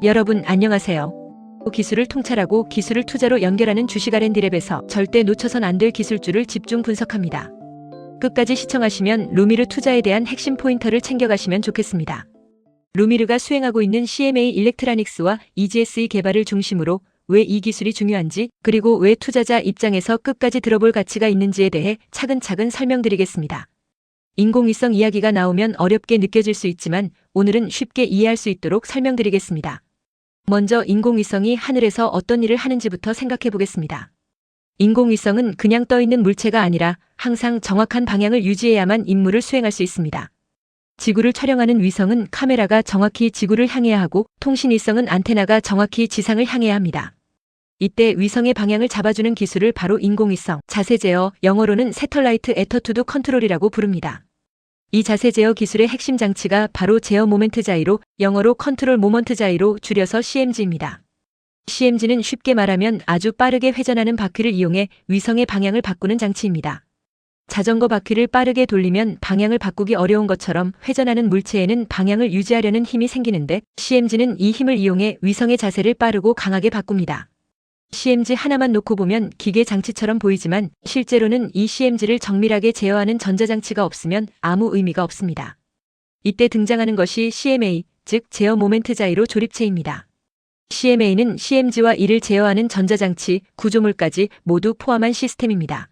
여러분 안녕하세요. 기술을 통찰하고 기술을 투자로 연결하는 주식 R&D랩에서 절대 놓쳐선 안 될 기술주를 집중 분석합니다. 끝까지 시청하시면 루미르 투자에 대한 핵심 포인터를 챙겨가시면 좋겠습니다. 루미르가 수행하고 있는 CMA 일렉트로닉스와 EGS의 개발을 중심으로 왜 이 기술이 중요한지, 그리고 왜 투자자 입장에서 끝까지 들어볼 가치가 있는지에 대해 차근차근 설명드리겠습니다. 인공위성 이야기가 나오면 어렵게 느껴질 수 있지만 오늘은 쉽게 이해할 수 있도록 설명드리겠습니다. 먼저 인공위성이 하늘에서 어떤 일을 하는지부터 생각해 보겠습니다. 인공위성은 그냥 떠있는 물체가 아니라 항상 정확한 방향을 유지해야만 임무를 수행할 수 있습니다. 지구를 촬영하는 위성은 카메라가 정확히 지구를 향해야 하고, 통신위성은 안테나가 정확히 지상을 향해야 합니다. 이때 위성의 방향을 잡아주는 기술을 바로 인공위성 자세 제어, 영어로는 새털라이트 애터투드 컨트롤이라고 부릅니다. 이 자세 제어 기술의 핵심 장치가 바로 제어 모멘트 자이로, 영어로 컨트롤 모먼트 자이로 줄여서 CMG입니다. CMG는 쉽게 말하면 아주 빠르게 회전하는 바퀴를 이용해 위성의 방향을 바꾸는 장치입니다. 자전거 바퀴를 빠르게 돌리면 방향을 바꾸기 어려운 것처럼 회전하는 물체에는 방향을 유지하려는 힘이 생기는데, CMG는 이 힘을 이용해 위성의 자세를 빠르고 강하게 바꿉니다. CMG 하나만 놓고 보면 기계 장치처럼 보이지만 실제로는 이 CMG를 정밀하게 제어하는 전자장치가 없으면 아무 의미가 없습니다. 이때 등장하는 것이 CMA, 즉 제어 모멘트 자이로 조립체입니다. CMA는 CMG와 이를 제어하는 전자장치, 구조물까지 모두 포함한 시스템입니다.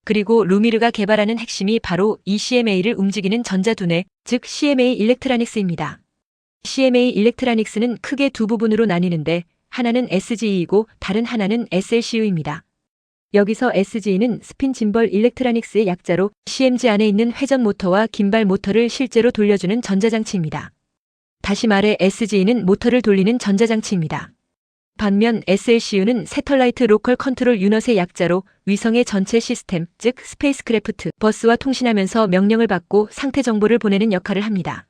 그리고 루미르가 개발하는 핵심이 바로 이 CMA를 움직이는 전자두뇌, 즉 CMA 일렉트로닉스입니다. CMA 일렉트로닉스는 크게 두 부분으로 나뉘는데, 하나는 SGE이고 다른 하나는 SLCU입니다. 여기서 SGE는 스핀 짐벌 일렉트로닉스의 약자로 CMG 안에 있는 회전 모터와 긴발 모터를 실제로 돌려주는 전자장치입니다. 다시 말해 SGE는 모터를 돌리는 전자장치입니다. 반면 SLCU는 새털라이트 로컬 컨트롤 유닛의 약자로 위성의 전체 시스템, 즉 스페이스크래프트, 버스와 통신하면서 명령을 받고 상태 정보를 보내는 역할을 합니다.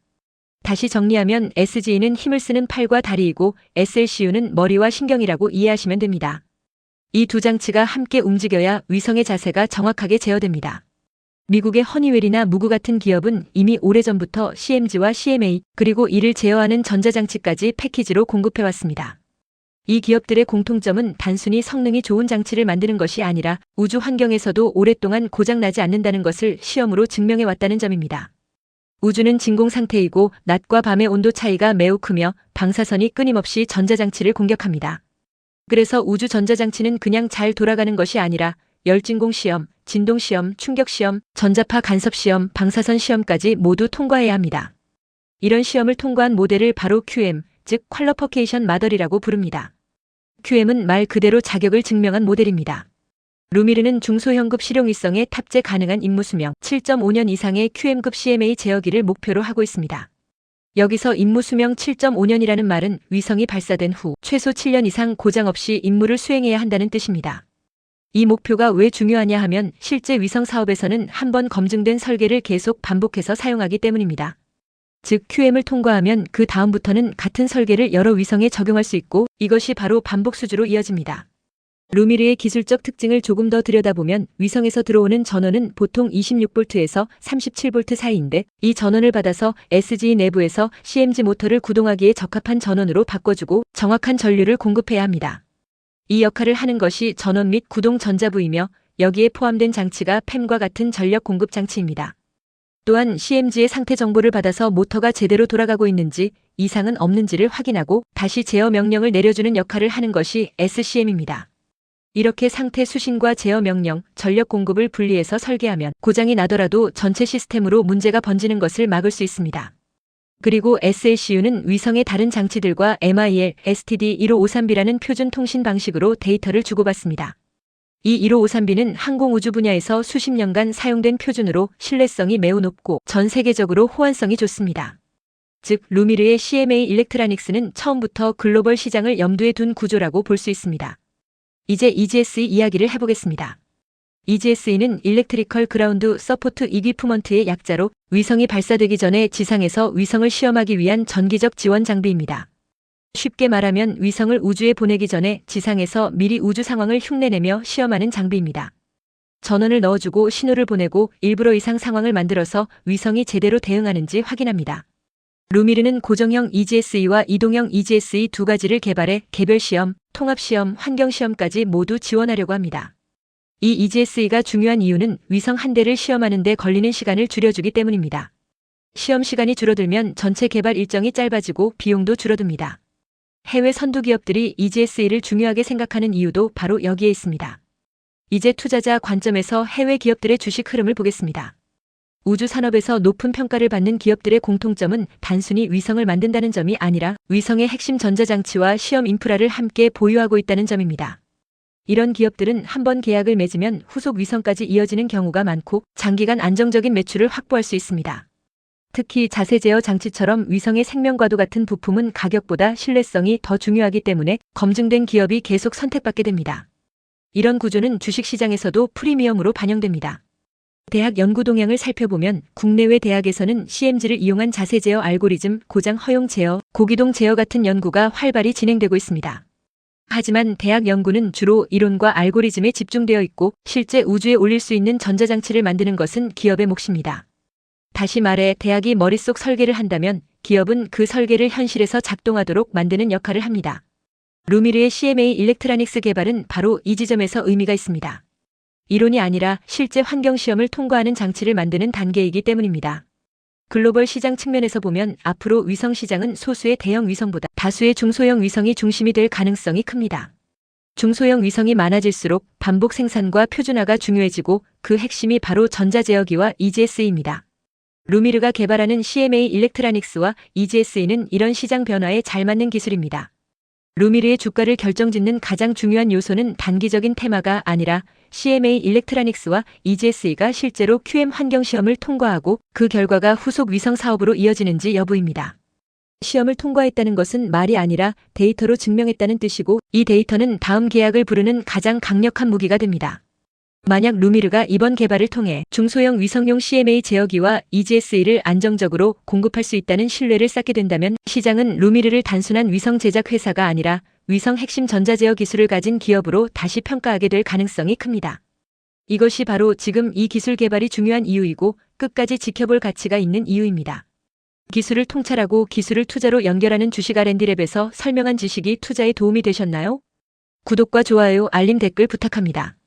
다시 정리하면 SGE는 힘을 쓰는 팔과 다리이고 SLCU는 머리와 신경이라고 이해하시면 됩니다. 이 두 장치가 함께 움직여야 위성의 자세가 정확하게 제어됩니다. 미국의 허니웰이나 무구 같은 기업은 이미 오래전부터 CMG와 CMA, 그리고 이를 제어하는 전자장치까지 패키지로 공급해왔습니다. 이 기업들의 공통점은 단순히 성능이 좋은 장치를 만드는 것이 아니라 우주 환경에서도 오랫동안 고장나지 않는다는 것을 시험으로 증명해왔다는 점입니다. 우주는 진공 상태이고 낮과 밤의 온도 차이가 매우 크며 방사선이 끊임없이 전자장치를 공격합니다. 그래서 우주 전자장치는 그냥 잘 돌아가는 것이 아니라 열진공 시험, 진동 시험, 충격 시험, 전자파 간섭 시험, 방사선 시험까지 모두 통과해야 합니다. 이런 시험을 통과한 모델을 바로 QM, 즉 퀄리피케이션 마더이라고 부릅니다. QM은 말 그대로 자격을 증명한 모델입니다. 루미르는 중소형급 실용위성에 탑재 가능한 임무수명 7.5년 이상의 QM급 CMA 제어기를 목표로 하고 있습니다. 여기서 임무수명 7.5년이라는 말은 위성이 발사된 후 최소 7년 이상 고장 없이 임무를 수행해야 한다는 뜻입니다. 이 목표가 왜 중요하냐 하면 실제 위성 사업에서는 한번 검증된 설계를 계속 반복해서 사용하기 때문입니다. 즉 QM을 통과하면 그 다음부터는 같은 설계를 여러 위성에 적용할 수 있고, 이것이 바로 반복 수주로 이어집니다. 루미르의 기술적 특징을 조금 더 들여다보면 위성에서 들어오는 전원은 보통 26V에서 37V 사이인데, 이 전원을 받아서 SGE 내부에서 CMG 모터를 구동하기에 적합한 전원으로 바꿔주고 정확한 전류를 공급해야 합니다. 이 역할을 하는 것이 전원 및 구동 전자부이며 여기에 포함된 장치가 팸과 같은 전력 공급 장치입니다. 또한 CMG의 상태 정보를 받아서 모터가 제대로 돌아가고 있는지, 이상은 없는지를 확인하고 다시 제어 명령을 내려주는 역할을 하는 것이 SCM입니다. 이렇게 상태 수신과 제어 명령, 전력 공급을 분리해서 설계하면 고장이 나더라도 전체 시스템으로 문제가 번지는 것을 막을 수 있습니다. 그리고 SLCU는 위성의 다른 장치들과 MIL, STD 1553B라는 표준 통신 방식으로 데이터를 주고받습니다. 이 1553B는 항공우주 분야에서 수십 년간 사용된 표준으로 신뢰성이 매우 높고 전 세계적으로 호환성이 좋습니다. 즉 루미르의 CMA 일렉트로닉스는 처음부터 글로벌 시장을 염두에 둔 구조라고 볼 수 있습니다. 이제 EGS의 이야기를 해보겠습니다. EGS는 일렉트리컬 그라운드 서포트 이퀴프먼트의 약자로 위성이 발사되기 전에 지상에서 위성을 시험하기 위한 전기적 지원 장비입니다. 쉽게 말하면 위성을 우주에 보내기 전에 지상에서 미리 우주 상황을 흉내내며 시험하는 장비입니다. 전원을 넣어주고 신호를 보내고 일부러 이상 상황을 만들어서 위성이 제대로 대응하는지 확인합니다. 루미르는 고정형 EGSE와 이동형 EGSE 두 가지를 개발해 개별 시험, 통합 시험, 환경 시험까지 모두 지원하려고 합니다. 이 EGSE가 중요한 이유는 위성 한 대를 시험하는 데 걸리는 시간을 줄여주기 때문입니다. 시험 시간이 줄어들면 전체 개발 일정이 짧아지고 비용도 줄어듭니다. 해외 선두 기업들이 EGSE를 중요하게 생각하는 이유도 바로 여기에 있습니다. 이제 투자자 관점에서 해외 기업들의 주식 흐름을 보겠습니다. 우주 산업에서 높은 평가를 받는 기업들의 공통점은 단순히 위성을 만든다는 점이 아니라 위성의 핵심 전자장치와 시험 인프라를 함께 보유하고 있다는 점입니다. 이런 기업들은 한번 계약을 맺으면 후속 위성까지 이어지는 경우가 많고 장기간 안정적인 매출을 확보할 수 있습니다. 특히 자세 제어 장치처럼 위성의 생명과도 같은 부품은 가격보다 신뢰성이 더 중요하기 때문에 검증된 기업이 계속 선택받게 됩니다. 이런 구조는 주식시장에서도 프리미엄으로 반영됩니다. 대학 연구 동향을 살펴보면 국내외 대학에서는 CMG를 이용한 자세 제어 알고리즘, 고장 허용 제어, 고기동 제어 같은 연구가 활발히 진행되고 있습니다. 하지만 대학 연구는 주로 이론과 알고리즘에 집중되어 있고 실제 우주에 올릴 수 있는 전자장치를 만드는 것은 기업의 몫입니다. 다시 말해 대학이 머릿속 설계를 한다면 기업은 그 설계를 현실에서 작동하도록 만드는 역할을 합니다. 루미르의 CMA 일렉트로닉스 개발은 바로 이 지점에서 의미가 있습니다. 이론이 아니라 실제 환경 시험을 통과하는 장치를 만드는 단계이기 때문입니다. 글로벌 시장 측면에서 보면 앞으로 위성 시장은 소수의 대형 위성보다 다수의 중소형 위성이 중심이 될 가능성이 큽니다. 중소형 위성이 많아질수록 반복 생산과 표준화가 중요해지고 그 핵심이 바로 전자제어기와 EGSE입니다. 루미르가 개발하는 CMA 일렉트로닉스와 EGSE는 이런 시장 변화에 잘 맞는 기술입니다. 루미르의 주가를 결정짓는 가장 중요한 요소는 단기적인 테마가 아니라 CMA 일렉트로닉스와 EGSE가 실제로 QM 환경 시험을 통과하고 그 결과가 후속 위성 사업으로 이어지는지 여부입니다. 시험을 통과했다는 것은 말이 아니라 데이터로 증명했다는 뜻이고 이 데이터는 다음 계약을 부르는 가장 강력한 무기가 됩니다. 만약 루미르가 이번 개발을 통해 중소형 위성용 CMA 제어기와 EGSE를 안정적으로 공급할 수 있다는 신뢰를 쌓게 된다면 시장은 루미르를 단순한 위성 제작 회사가 아니라 위성 핵심 전자제어 기술을 가진 기업으로 다시 평가하게 될 가능성이 큽니다. 이것이 바로 지금 이 기술 개발이 중요한 이유이고 끝까지 지켜볼 가치가 있는 이유입니다. 기술을 통찰하고 기술을 투자로 연결하는 주식 R&D랩에서 설명한 지식이 투자에 도움이 되셨나요? 구독과 좋아요, 알림 댓글 부탁합니다.